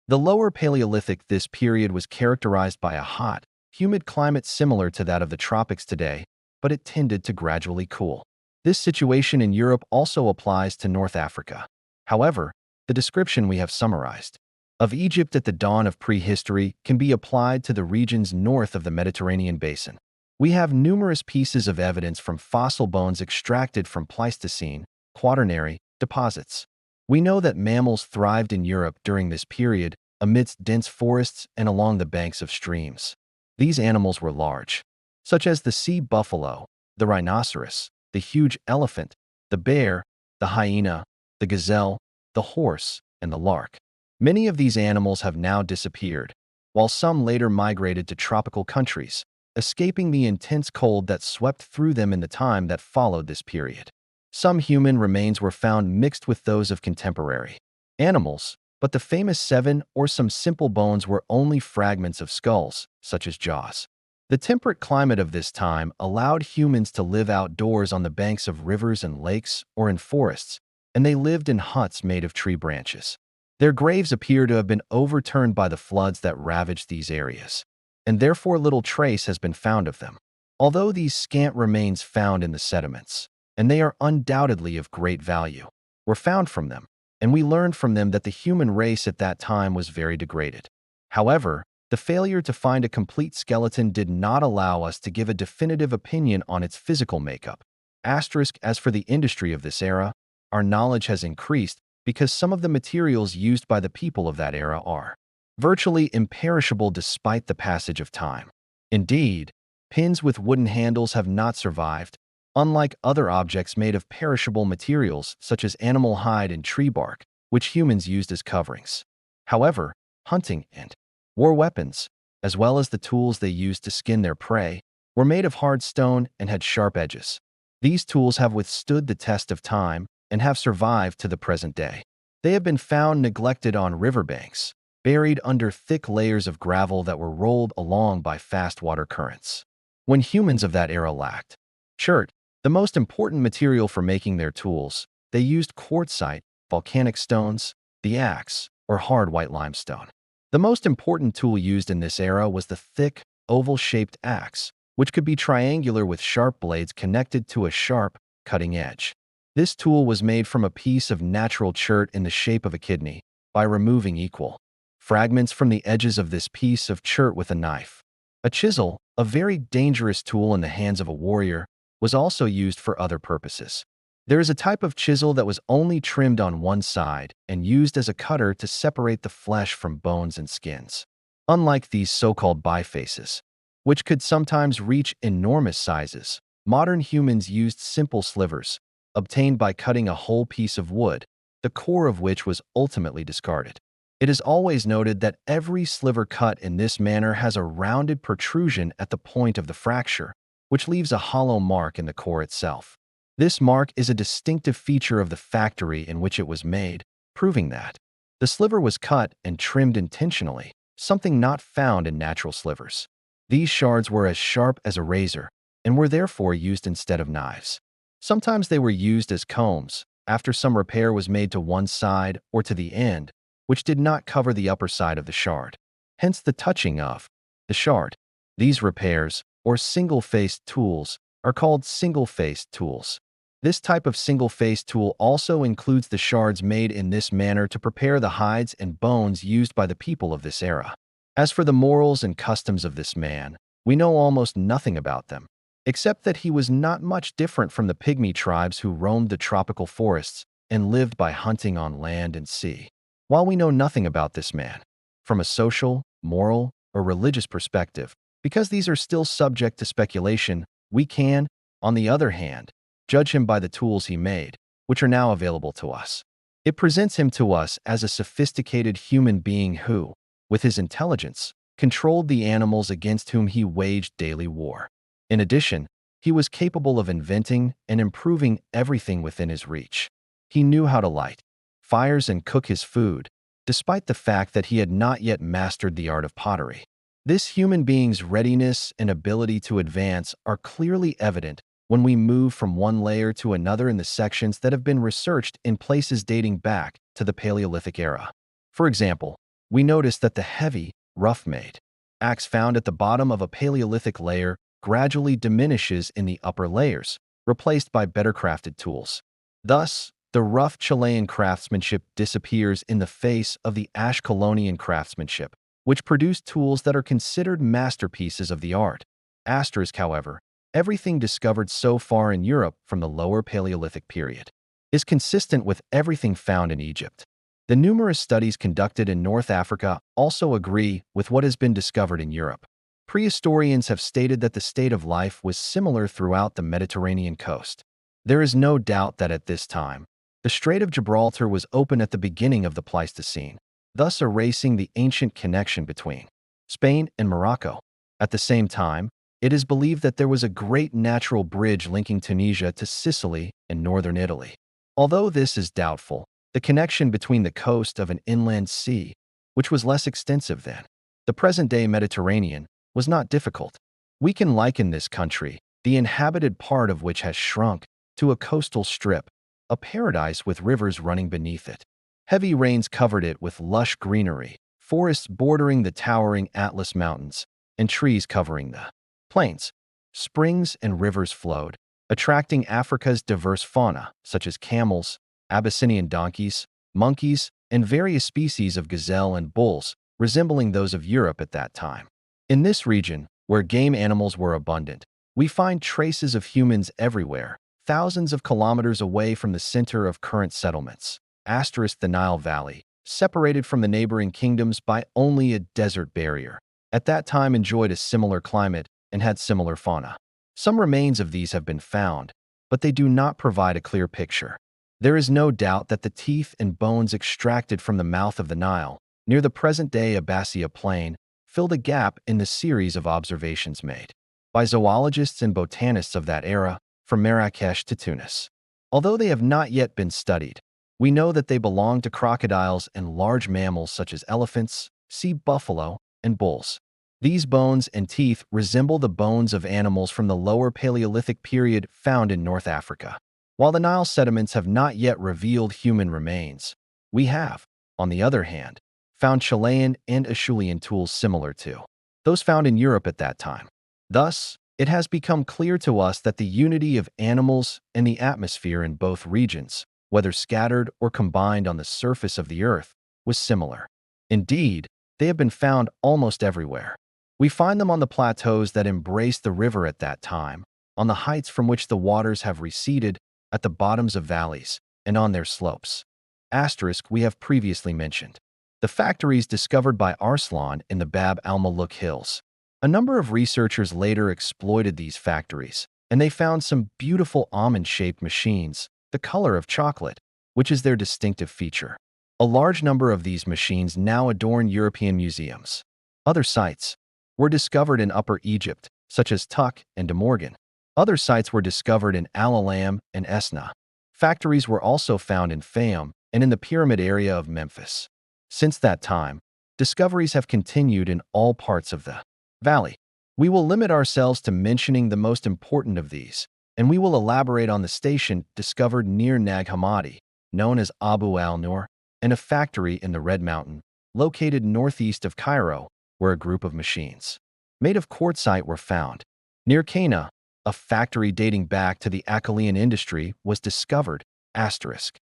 The Lower Paleolithic, this period was characterized by a hot, humid climate similar to that of the tropics today, but it tended to gradually cool. This situation in Europe also applies to North Africa. However, the description we have summarized of Egypt at the dawn of prehistory can be applied to the regions north of the Mediterranean basin. We have numerous pieces of evidence from fossil bones extracted from Pleistocene, Quaternary deposits. We know that mammals thrived in Europe during this period amidst dense forests and along the banks of streams. These animals were large, such as the sea buffalo, the rhinoceros, the huge elephant, the bear, the hyena, the gazelle, the horse, and the lark. Many of these animals have now disappeared, while some later migrated to tropical countries, escaping the intense cold that swept through them in the time that followed this period. Some human remains were found mixed with those of contemporary animals, but the famous seven or some simple bones were only fragments of skulls, such as jaws. The temperate climate of this time allowed humans to live outdoors on the banks of rivers and lakes or in forests, and they lived in huts made of tree branches. Their graves appear to have been overturned by the floods that ravaged these areas, and therefore little trace has been found of them. Although these scant remains found in the sediments, and they are undoubtedly of great value, were found from them, and we learned from them that the human race at that time was very degraded. However, the failure to find a complete skeleton did not allow us to give a definitive opinion on its physical makeup. As for the industry of this era, our knowledge has increased because some of the materials used by the people of that era are virtually imperishable despite the passage of time. Indeed, pins with wooden handles have not survived, unlike other objects made of perishable materials such as animal hide and tree bark, which humans used as coverings. However, hunting and war weapons, as well as the tools they used to skin their prey, were made of hard stone and had sharp edges. These tools have withstood the test of time and have survived to the present day. They have been found neglected on riverbanks, buried under thick layers of gravel that were rolled along by fast water currents. When humans of that era lacked chert, the most important material for making their tools, they used quartzite, volcanic stones, the axe, or hard white limestone. The most important tool used in this era was the thick, oval-shaped axe, which could be triangular with sharp blades connected to a sharp, cutting edge. This tool was made from a piece of natural chert in the shape of a kidney by removing equal fragments from the edges of this piece of chert with a knife. A chisel, a very dangerous tool in the hands of a warrior, was also used for other purposes. There is a type of chisel that was only trimmed on one side and used as a cutter to separate the flesh from bones and skins. Unlike these so-called bifaces, which could sometimes reach enormous sizes, modern humans used simple slivers, obtained by cutting a whole piece of wood, the core of which was ultimately discarded. It is always noted that every sliver cut in this manner has a rounded protrusion at the point of the fracture, which leaves a hollow mark in the core itself. This mark is a distinctive feature of the factory in which it was made, proving that the sliver was cut and trimmed intentionally, something not found in natural slivers. These shards were as sharp as a razor and were therefore used instead of knives. Sometimes they were used as combs after some repair was made to one side or to the end, which did not cover the upper side of the shard. Hence the touching of the shard. These repairs, or single-faced tools, are called single-faced tools. This type of single-faced tool also includes the shards made in this manner to prepare the hides and bones used by the people of this era. As for the morals and customs of this man, we know almost nothing about them, except that he was not much different from the pygmy tribes who roamed the tropical forests and lived by hunting on land and sea. While we know nothing about this man, from a social, moral, or religious perspective, because these are still subject to speculation, we can, on the other hand, judge him by the tools he made, which are now available to us. It presents him to us as a sophisticated human being who, with his intelligence, controlled the animals against whom he waged daily war. In addition, he was capable of inventing and improving everything within his reach. He knew how to light fires and cook his food, despite the fact that he had not yet mastered the art of pottery. This human being's readiness and ability to advance are clearly evident when we move from one layer to another in the sections that have been researched in places dating back to the Paleolithic era. For example, we notice that the heavy, rough-made axe found at the bottom of a Paleolithic layer gradually diminishes in the upper layers, replaced by better crafted tools. Thus, the rough Chilean craftsmanship disappears in the face of the Ashkelonian craftsmanship, which produced tools that are considered masterpieces of the art. Asterisk, however, everything discovered so far in Europe from the Lower Paleolithic period is consistent with everything found in Egypt. The numerous studies conducted in North Africa also agree with what has been discovered in Europe. Prehistorians have stated that the state of life was similar throughout the Mediterranean coast. There is no doubt that at this time, the Strait of Gibraltar was open at the beginning of the Pleistocene, thus erasing the ancient connection between Spain and Morocco. At the same time, it is believed that there was a great natural bridge linking Tunisia to Sicily and northern Italy. Although this is doubtful, the connection between the coast of an inland sea, which was less extensive than the present-day Mediterranean, was not difficult. We can liken this country, the inhabited part of which has shrunk, to a coastal strip, a paradise with rivers running beneath it. Heavy rains covered it with lush greenery, forests bordering the towering Atlas Mountains, and trees covering the plains. Springs and rivers flowed, attracting Africa's diverse fauna, such as camels, Abyssinian donkeys, monkeys, and various species of gazelle and bulls, resembling those of Europe at that time. In this region, where game animals were abundant, we find traces of humans everywhere, thousands of kilometers away from the center of current settlements. Asterisk, the Nile Valley, separated from the neighboring kingdoms by only a desert barrier, at that time enjoyed a similar climate and had similar fauna. Some remains of these have been found, but they do not provide a clear picture. There is no doubt that the teeth and bones extracted from the mouth of the Nile, near the present-day Abbasia Plain, filled a gap in the series of observations made by zoologists and botanists of that era, from Marrakesh to Tunis. Although they have not yet been studied, we know that they belong to crocodiles and large mammals such as elephants, sea buffalo, and bulls. These bones and teeth resemble the bones of animals from the Lower Paleolithic period found in North Africa. While the Nile sediments have not yet revealed human remains, we have, on the other hand, found Chilean and Acheulean tools similar to those found in Europe at that time. Thus, it has become clear to us that the unity of animals and the atmosphere in both regions, whether scattered or combined on the surface of the earth, was similar. Indeed, they have been found almost everywhere. We find them on the plateaus that embraced the river at that time, on the heights from which the waters have receded, at the bottoms of valleys, and on their slopes. Asterisk, we have previously mentioned the factories discovered by Arslan in the Bab al-Malouk Hills. A number of researchers later exploited these factories, and they found some beautiful almond-shaped machines, the color of chocolate, which is their distinctive feature. A large number of these machines now adorn European museums. Other sites were discovered in Upper Egypt, such as Tuk and De Morgan. Other sites were discovered in Al-Alam and Esna. Factories were also found in Fayum and in the pyramid area of Memphis. Since that time, discoveries have continued in all parts of the valley. We will limit ourselves to mentioning the most important of these, and we will elaborate on the station discovered near Nag Hammadi, known as Abu al-Nur, and a factory in the Red Mountain, located northeast of Cairo, where a group of machines made of quartzite were found. Near Cana, a factory dating back to the Acheulean industry was discovered. Asterisk.